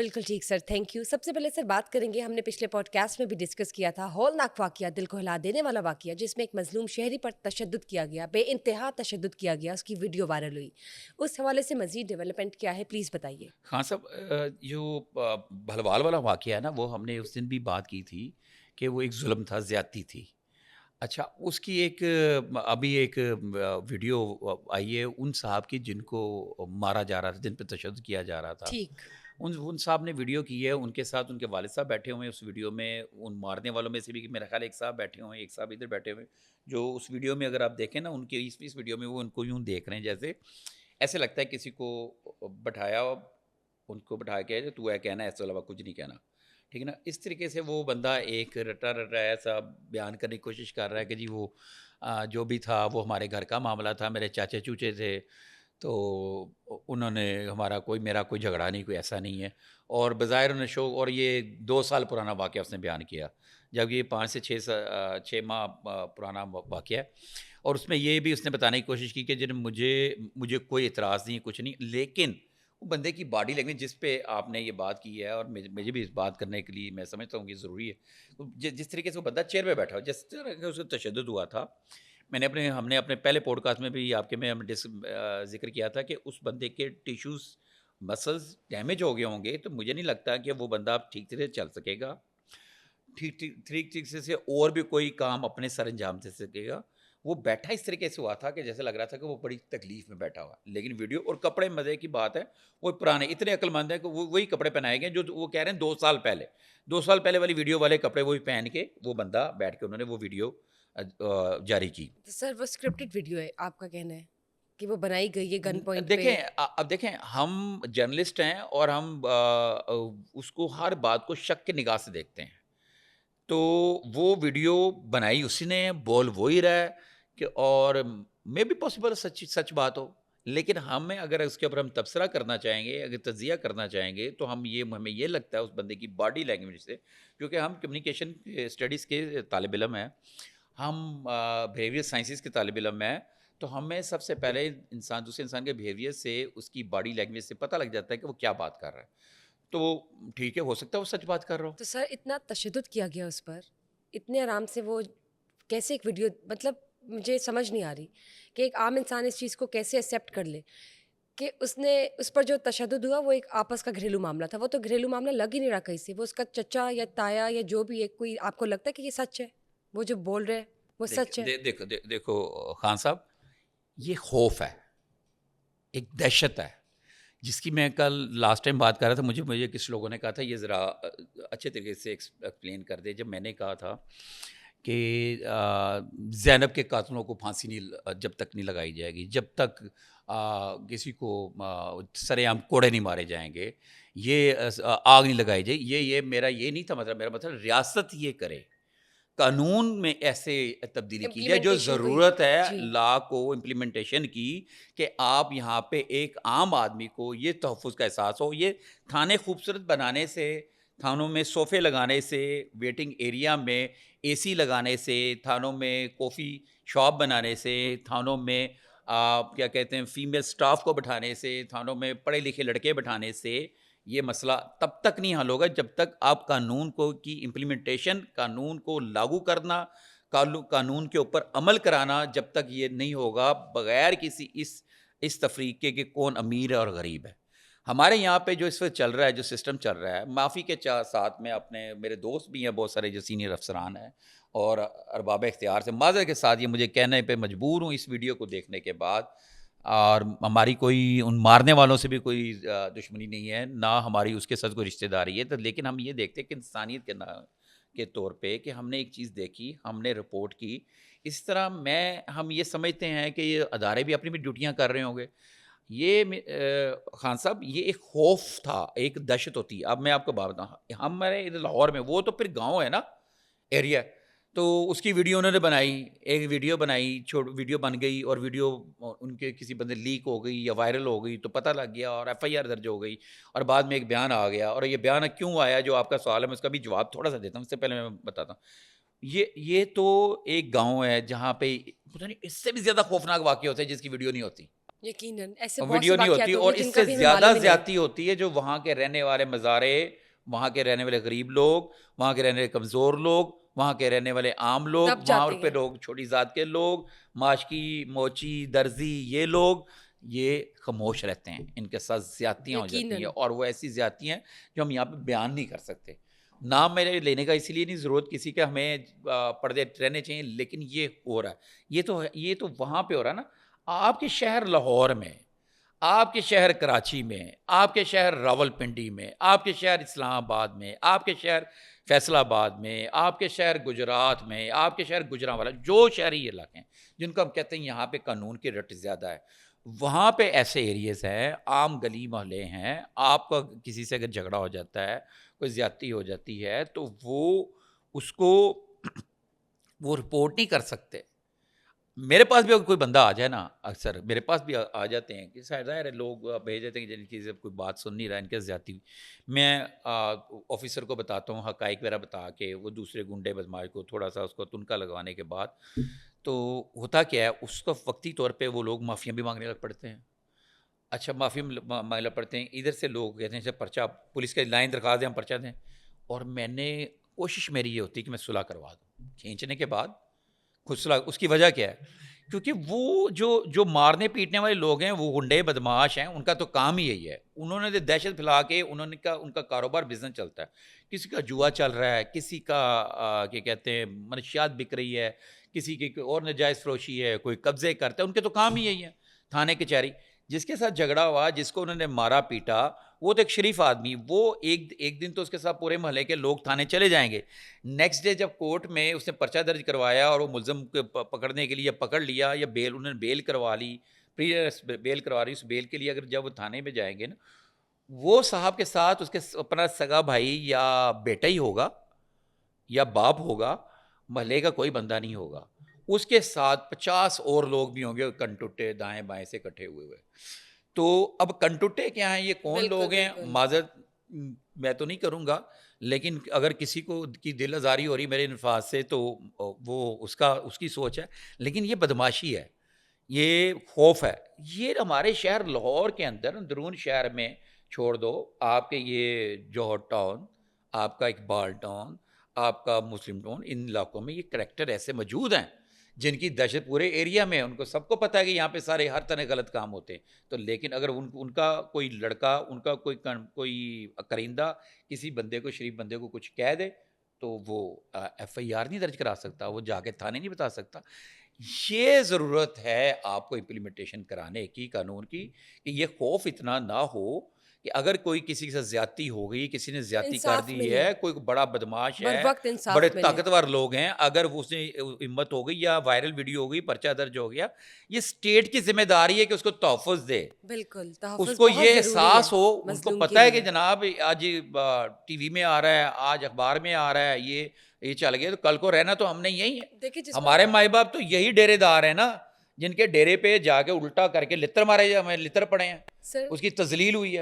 بالکل ٹھیک سر، thank you. سب سے پہلے سر بات کریں گے، ہم نے پچھلے پوڈ کاسٹ میں بھی ڈسکس کیا تھا ہولناک واقعہ، دل کو ہلا دینے والا واقعہ، جس میں ایک مظلوم شہری پر تشدد کیا گیا، بے انتہا تشدد کیا گیا، اس کی ویڈیو وائرل ہوئی. اس حوالے سے مزید ڈیولپمنٹ کیا ہے، پلیز بتائیے. خان صاحب جو بھلوال والا واقعہ ہے نا، وہ ہم نے اس دن بھی بات کی تھی کہ وہ ایک ظلم تھا، زیادتی تھی. اچھا، اس کی ایک ابھی ایک ویڈیو آئی ہے ان صاحب کی جن کو مارا جا رہا تھا، جن پہ تشدد کیا جا رہا تھا. ٹھیک. ان صاحب نے ویڈیو کی ہے، ان کے ساتھ ان کے والد صاحب بیٹھے ہوئے ہیں اس ویڈیو میں. ان مارنے والوں میں سے بھی میرا خیال ایک صاحب بیٹھے ہوئے ہیں، ایک صاحب ادھر بیٹھے ہوئے ہیں، جو اس ویڈیو میں اگر آپ دیکھیں نا، ان کے اس ویڈیو میں وہ ان کو یوں دیکھ رہے ہیں، جیسے ایسے لگتا ہے کسی کو بٹھایا، ان کو بٹھا کے تو ہے کہنا ہے، اس کے علاوہ کچھ نہیں کہنا. ٹھیک ہے نا. اس طریقے سے وہ بندہ ایک رٹا ایسا بیان کرنے کی کوشش کر رہا ہے کہ جی وہ جو بھی تھا وہ ہمارے گھر کا معاملہ تھا، میرے چاچے چوچے تھے، تو انہوں نے میرا کوئی جھگڑا نہیں، کوئی ایسا نہیں ہے. اور بظاہر انہوں نے اور یہ 2 سال پرانا واقعہ اس نے بیان کیا، جب یہ 5 سے 6 ماہ پرانا واقعہ ہے. اور اس میں یہ بھی اس نے بتانے کی کوشش کی کہ جن مجھے کوئی اعتراض نہیں، کچھ نہیں، لیکن وہ بندے کی باڈی لینگویج جس پہ آپ نے یہ بات کی ہے، اور مجھے بھی اس بات کرنے کے لیے میں سمجھتا ہوں کہ ضروری ہے، جس طریقے سے وہ بندہ چیئر پہ بیٹھا ہو، جس طرح کہ اس کو تشدد ہوا تھا. ہم نے اپنے پہلے پوڈ کاسٹ میں بھی آپ کے میں ذکر کیا تھا کہ اس بندے کے ٹیشوز مسلز ڈیمیج ہو گئے ہوں گے، تو مجھے نہیں لگتا کہ وہ بندہ اب ٹھیک طرح چل سکے گا، ٹھیک سے اور بھی کوئی کام اپنے سر انجام دے سکے گا. وہ بیٹھا اس طریقے سے ہوا تھا کہ جیسے لگ رہا تھا کہ وہ بڑی تکلیف میں بیٹھا ہوا. لیکن ویڈیو اور کپڑے مزے کی بات ہے، وہ پرانے اتنے عقل مند ہیں کہ وہی کپڑے پہنائے گئے جو وہ کہہ رہے ہیں 2 سال پہلے والی ویڈیو والے کپڑے وہی پہن کے وہ بندہ بیٹھ کے انہوں نے وہ ویڈیو جاری کی. سر وہ اسکرپٹڈ ویڈیو ہے، آپ کا کہنا ہے کہ وہ بنائی گئی ہے گن پوائنٹ پہ؟ دیکھیں ہم جرنلسٹ ہیں اور ہم اس کو ہر بات کو شک کی نگاہ سے دیکھتے ہیں. تو وہ ویڈیو بنائی اسی نے، بول وہی رہا ہے کہ، اور میں بھی پاسبل سچ بات ہو، لیکن ہمیں اگر اس کے اوپر ہم تبصرہ کرنا چاہیں گے، اگر تجزیہ کرنا چاہیں گے، تو ہمیں یہ لگتا ہے اس بندے کی باڈی لینگویج سے، کیونکہ ہم کمیونیکیشن اسٹڈیز کے طالب علم ہیں، ہم بیہیویئر سائنسز کے طالب علم ہیں، تو ہمیں سب سے پہلے دوسرے انسان کے بیہیویئر سے، اس کی باڈی لینگویج سے پتہ لگ جاتا ہے کہ وہ کیا بات کر رہا ہے. تو ٹھیک ہے، ہو سکتا ہے وہ سچ بات کر رہا ہو. تو سر اتنا تشدد کیا گیا اس پر، اتنے آرام سے وہ کیسے ایک ویڈیو، مطلب مجھے سمجھ نہیں آ رہی کہ ایک عام انسان اس چیز کو کیسے ایکسیپٹ کر لے کہ اس پر جو تشدد ہوا وہ ایک آپس کا گھریلو معاملہ تھا. وہ تو گھریلو معاملہ لگ ہی نہیں رہا کہیں سے، وہ اس کا چچا یا تایا یا جو بھی ہے، کوئی آپ کو لگتا ہے کہ یہ سچ ہے، وہ جو بول رہے ہیں وہ سچ ہے؟ دیکھو خان صاحب، یہ خوف ہے، ایک دہشت ہے، جس کی میں کل لاسٹ ٹائم بات کر رہا تھا. مجھے کچھ لوگوں نے کہا تھا یہ ذرا اچھے طریقے سے ایکسپلین کر دے. جب میں نے کہا تھا کہ زینب کے قاتلوں کو پھانسی نہیں جب تک نہیں لگائی جائے گی، جب تک کسی کو سر عام کوڑے نہیں مارے جائیں گے، یہ آگ نہیں لگائی جائے، یہ میرا یہ نہیں تھا مطلب. میرا مطلب ریاست یہ کرے، قانون میں ایسے تبدیلی کی جائے جو امپلیمنٹیشن کوئی. ضرورت ہے جی. لا کو امپلیمنٹیشن کی، کہ آپ یہاں پہ ایک عام آدمی کو یہ تحفظ کا احساس ہو. یہ تھانے خوبصورت بنانے سے، تھانوں میں صوفے لگانے سے، ویٹنگ ایریا میں اے سی لگانے سے، تھانوں میں کافی شاپ بنانے سے، تھانوں میں کیا کہتے ہیں فیمیل سٹاف کو بٹھانے سے، تھانوں میں پڑھے لکھے لڑکے بٹھانے سے یہ مسئلہ تب تک نہیں حل ہوگا جب تک آپ قانون کو کی امپلیمنٹیشن، قانون کو لاگو کرنا، قانون کے اوپر عمل کرانا جب تک یہ نہیں ہوگا، بغیر کسی اس تفریقے کے کون امیر ہے اور غریب ہے. ہمارے یہاں پہ جو اس وقت چل رہا ہے، جو سسٹم چل رہا ہے، معافی کے ساتھ میں اپنے میرے دوست بھی ہیں بہت سارے جو سینئر افسران ہیں اور ارباب اختیار سے معذرت کے ساتھ یہ مجھے کہنے پہ مجبور ہوں اس ویڈیو کو دیکھنے کے بعد، اور ہماری کوئی ان مارنے والوں سے بھی کوئی دشمنی نہیں ہے، نہ ہماری اس کے ساتھ کوئی رشتہ داری ہے، لیکن ہم یہ دیکھتے ہیں کہ انسانیت کے طور پہ کہ ہم نے ایک چیز دیکھی، ہم نے رپورٹ کی. اس طرح ہم یہ سمجھتے ہیں کہ یہ ادارے بھی اپنی بھی ڈیوٹیاں کر رہے ہوں گے. یہ خان صاحب یہ ایک خوف تھا، ایک دہشت ہوتی. اب میں آپ کو بات بتاؤں، ہمارے لاہور میں وہ تو پھر گاؤں ہے نا، ایریا، تو اس کی ویڈیو انہوں نے بنائی، ایک ویڈیو بنائی، ویڈیو بن گئی، اور ویڈیو ان کے کسی بندے لیک ہو گئی یا وائرل ہو گئی تو پتہ لگ گیا اور ایف آئی آر درج ہو گئی، اور بعد میں ایک بیان آ گیا. اور یہ بیان کیوں آیا جو آپ کا سوال ہے، میں اس کا بھی جواب تھوڑا سا دیتا ہوں، اس سے پہلے میں بتاتا ہوں. یہ تو ایک گاؤں ہے جہاں پہ پتہ نہیں اس سے بھی زیادہ خوفناک واقعہ ہوتے ہیں جس کی ویڈیو نہیں ہوتی. یقیناً ایسے بہت ویڈیو سے نہیں واقعات ہوتی، ہو اور گئے جن اس کا سے بھی ہمیں زیادہ معلوم ہی نہیں. زیادتی ہوتی ہے جو وہاں کے رہنے والے مزارے، وہاں کے رہنے والے غریب لوگ، وہاں کے رہنے والے کمزور لوگ، وہاں کے رہنے والے عام لوگ، دب وہاں جاتے پہ ہیں. لوگ چھوٹی ذات کے لوگ، ماشکی، موچی، درزی، یہ لوگ یہ خاموش رہتے ہیں، ان کے ساتھ زیادتیاں ہو جاتی ہیں، یقیناً. اور وہ ایسی زیادتیاں ہیں جو ہم یہاں پہ بیان نہیں کر سکتے. نام میرے لینے کا اسی لیے نہیں ضرورت کسی کا، ہمیں پردے رہنے چاہیے، لیکن یہ ہو رہا ہے، یہ تو وہاں پہ ہو رہا ہے نا. آپ کے شہر لاہور میں، آپ کے شہر کراچی میں، آپ کے شہر راولپنڈی میں، آپ کے شہر اسلام آباد میں، آپ کے شہر فیصل آباد میں، آپ کے شہر گجرات میں، آپ کے شہر گجرانوالہ، جو شہری علاقے ہیں جن کو ہم کہتے ہیں یہاں پہ قانون کی رٹ زیادہ ہے، وہاں پہ ایسے ایریز ہیں، عام گلی محلے ہیں، آپ کا کسی سے اگر جھگڑا ہو جاتا ہے، کوئی زیادتی ہو جاتی ہے، تو وہ اس کو وہ رپورٹ نہیں کر سکتے. میرے پاس بھی اگر کوئی بندہ آ جائے نا، اکثر میرے پاس بھی آ جاتے ہیں کہ ظاہر ہے لوگ بھیج دیتے ہیں کہ جن کی جب کوئی بات سن نہیں رہا، ان کے زیادتی ہوئی، میں آفیسر کو بتاتا ہوں حقائق وغیرہ بتا کے، وہ دوسرے گنڈے بدماش کو تھوڑا سا اس کو تنکا لگوانے کے بعد، تو ہوتا کیا ہے اس کو وقتی طور پہ وہ لوگ معافیاں بھی مانگنے لگ پڑتے ہیں. اچھا معافی مانگنے لگ پڑتے ہیں، ادھر سے لوگ کہتے ہیں پرچہ، پولیس کے لائن درخواست دیں، ہم پرچہ دیں، اور میں نے کوشش میری یہ ہوتی ہے کہ میں صلح کروا دوں. کھینچنے کے بعد خود صلح، اس کی وجہ کیا ہے؟ کیونکہ وہ جو مارنے پیٹنے والے لوگ ہیں، وہ گنڈے بدماش ہیں، ان کا تو کام ہی یہی ہے. انہوں نے دہشت پھیلا کے ان کا کاروبار بزنس چلتا ہے. کسی کا جوا چل رہا ہے، کسی کا کیا کہتے ہیں منشیات بک رہی ہے، کسی کی کوئی اور نجائز فروشی ہے، کوئی قبضے کرتا ہے، ان کے تو کام ہی یہی ہے. تھانے کچہری، جس کے ساتھ جھگڑا ہوا، جس کو انہوں نے مارا پیٹا، وہ تو ایک شریف آدمی، وہ ایک دن تو اس کے ساتھ پورے محلے کے لوگ تھانے چلے جائیں گے. نیکسٹ ڈے جب کورٹ میں اس نے پرچہ درج کروایا اور وہ ملزم کو پکڑنے کے لیے پکڑ لیا، یا بیل، انہوں نے بیل کروا لی، بیل کروا لی، اس بیل کے لیے اگر جب وہ تھانے میں جائیں گے نا، وہ صاحب کے ساتھ اس کے اپنا سگا بھائی یا بیٹا ہی ہوگا یا باپ ہوگا، محلے کا کوئی بندہ نہیں ہوگا. اس کے ساتھ 50 اور لوگ بھی ہوں گے کنٹوٹے دائیں بائیں سے اکٹھے ہوئے. تو اب کنٹوٹے کیا ہیں، یہ کون بالکل لوگ ہیں؟ بالکل. معذرت میں تو نہیں کروں گا، لیکن اگر کسی کو کی دل آزاری ہو رہی میرے الفاظ سے تو وہ اس کی سوچ ہے، لیکن یہ بدماشی ہے، یہ خوف ہے. یہ ہمارے شہر لاہور کے اندر، اندرون شہر میں چھوڑ دو، آپ کے یہ جوہر ٹاؤن، آپ کا اقبال ٹاؤن، آپ کا مسلم ٹاؤن، ان علاقوں میں یہ کریکٹر ایسے موجود ہیں جن کی دہشت پورے ایریا میں، ان کو سب کو پتہ ہے کہ یہاں پہ سارے ہر طرح غلط کام ہوتے ہیں. تو لیکن اگر ان کا کوئی لڑکا، ان کا کوئی کرندہ کسی بندے کو، شریف بندے کو کچھ کہہ دے، تو وہ ایف آئی آر نہیں درج کرا سکتا، وہ جا کے تھانے نہیں بتا سکتا. یہ ضرورت ہے آپ کو امپلیمنٹیشن کرانے کی قانون کی، کہ یہ خوف اتنا نہ ہو کہ اگر کوئی کسی کے ساتھ زیادتی ہو گئی، کسی نے زیادتی کر انصاف دی ملے، ہے، کوئی بڑا بدماش بر ہے، وقت بڑے انصاف ملے. طاقتور لوگ ہیں، اگر اس نے ہمت ہو گئی یا وائرل ویڈیو ہو گئی، پرچہ درج ہو گیا، یہ اسٹیٹ کی ذمہ داری ہے کہ اس کو تحفظ دے، بالکل اس تحفظ کو بہت یہ ضروری ہے احساس ہو، ان کو مظلوم پتہ کے ہے کہ لیے. جناب آج ٹی وی میں آ رہا ہے، آج اخبار میں آ رہا ہے، یہ چل گیا، تو کل کو رہنا تو ہم نے یہی ہے. دیکھیے جس ہمارے وقت مائی باپ تو یہی ڈیرے دار ہیں نا، جن کے ڈیرے پہ جا کے الٹا کر کے لتر مارے، ہمیں لتر پڑے ہیں، سر اس کی تذلیل ہوئی ہے.